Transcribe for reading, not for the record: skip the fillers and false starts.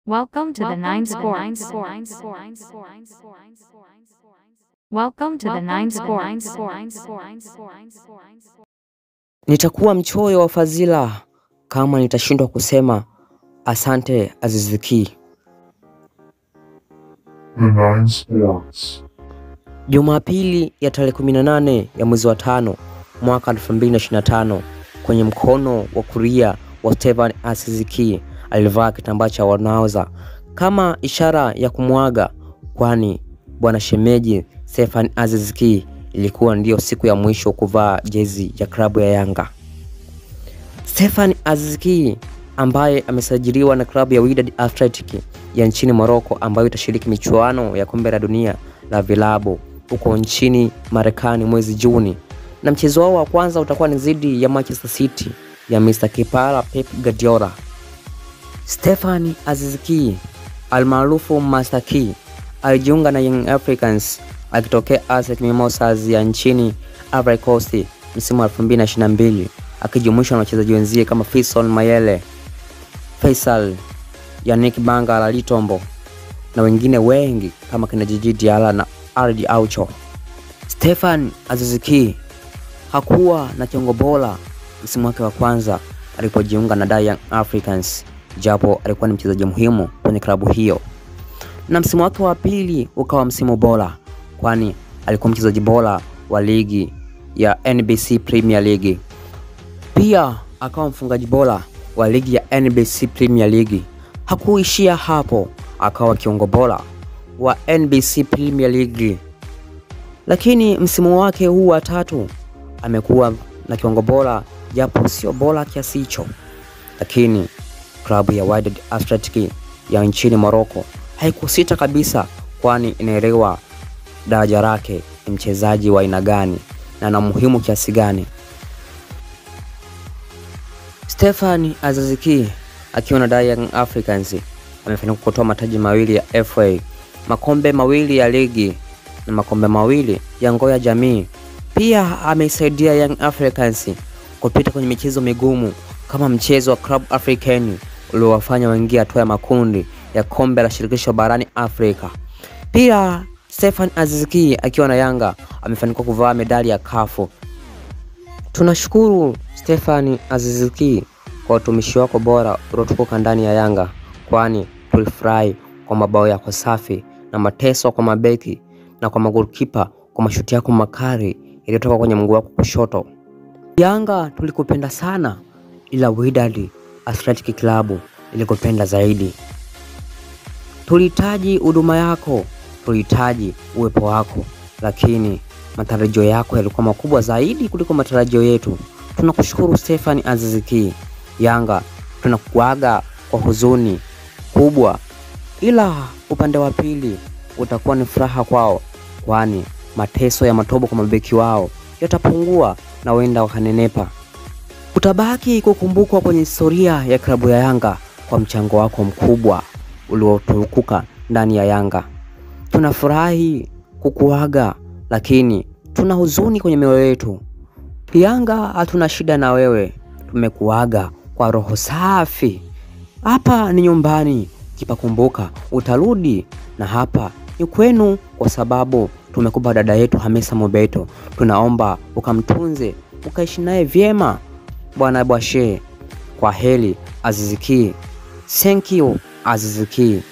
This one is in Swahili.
Welcome to the Nine Sports. Welcome to the Nine Sports. Nitakuwa mchoyo wa fadhila kama nitashindwa kusema asante Aziz Ki. The Nine Sports. Jumapili ya tarehe 18 ya mwezi wa 5 mwaka 2025, kwenye mkono wa kulia wa Stefan Aziz Ki alivaa kitambaa cha wanauza kama ishara ya kumwaga, kwani bwana shemeji Stefan Aziz Ki ilikuwa ndio siku ya mwisho kuvaa jezi ya klabu ya Yanga. Stefan Aziz Ki ambaye amesajiliwa na klabu ya Wydad Athletic ya nchini Morocco, ambayo itashiriki michuano ya kombe la dunia la vilabu huko nchini Marekani mwezi Juni, na mchezo wao wa kwanza utakuwa ni dhidi ya Manchester City ya Mr. Kipara Pep Guardiola. Stefan Aziz Ki almaarufu Master Ki alijiunga na Young Africans akitokea ASEC Mimosas ya nchini Ivory Coast msimu wa 2022, akijumuishwa na wachezaji wenzie kama Fiston Mayele, Faisal, Yannick Banga la Litombo na wengine wengi kama kina Djigui Diarra na Ardi Aucho. Stefan Aziz Ki hakuwa na kiungo bora msimu wake wa kwanza alipojiunga na Young Africans, japo alikuwa ni mchezaji muhimu kwenye klabu hiyo. Na msimu wake wa pili ukawa msimu bora, kwani alikuwa mchezaji bora wa ligi ya NBC Premier League. Pia akawa mfungaji bora wa ligi ya NBC Premier League. Hakuishia hapo, akawa kiungo bora wa NBC Premier League. Lakini msimu wake huu wa tatu amekuwa na kiungo bora, japo sio bora kiasi hicho. Lakini klabu ya Wydad Athletic ya nchini Morocco haikusita kabisa, kwani inaelewa daraja lake ni mchezaji wa aina gani na na muhimu kiasi gani. Stefan Aziz Ki akiwa na Young Africans amefanikiwa kutoa mataji mawili ya FA, makombe mawili ya ligi na makombe mawili ya ngao ya jamii. Pia ameisaidia Young Africans kupita kwenye michezo migumu kama mchezo wa Club African uliowafanya waingie hatua ya makundi ya kombe la shirikisho barani Afrika. Pia Stefan Aziz Ki akiwa na Yanga amefanikiwa kuvaa medali ya CAF. Tunashukuru Stefan Aziz Ki kwa utumishi wako bora uliotukuka ndani ya Yanga, kwani tulifurahi kwa mabao yako safi na mateso kwa mabeki na kwa magolikipa kwa mashuti yako makali yaliyotoka kwenye mguu wako kushoto. Yanga tulikupenda sana, ila Wydad Athletic Club ilikupenda zaidi. Tulihitaji huduma yako, tulihitaji uwepo wako, lakini matarajio yako yalikuwa makubwa zaidi kuliko matarajio yetu. Tunakushukuru Stefan Aziz Ki. Yanga tunakuaga kwa huzuni kubwa, ila upande wa pili utakuwa ni furaha kwao, kwani mateso ya matobo kwa mabeki wao yatapungua na wenda wakanenepa. Utabaki kukumbukwa kwenye historia ya klabu ya Yanga kwa mchango wako mkubwa uliotukuka ndani ya Yanga. Tunafurahi kukuaga, lakini tuna huzuni kwenye mioyo yetu. Yanga hatuna shida na wewe, tumekuaga kwa roho safi. Hapa ni nyumbani, kipakumbuka utarudi, na hapa ni kwenu, kwa sababu tumekupa dada yetu Hamisa Mobeto. Tunaomba ukamtunze, ukaishi naye vyema. Bwana Bwashe, kwa heri Aziz Ki. Thank you Aziz Ki.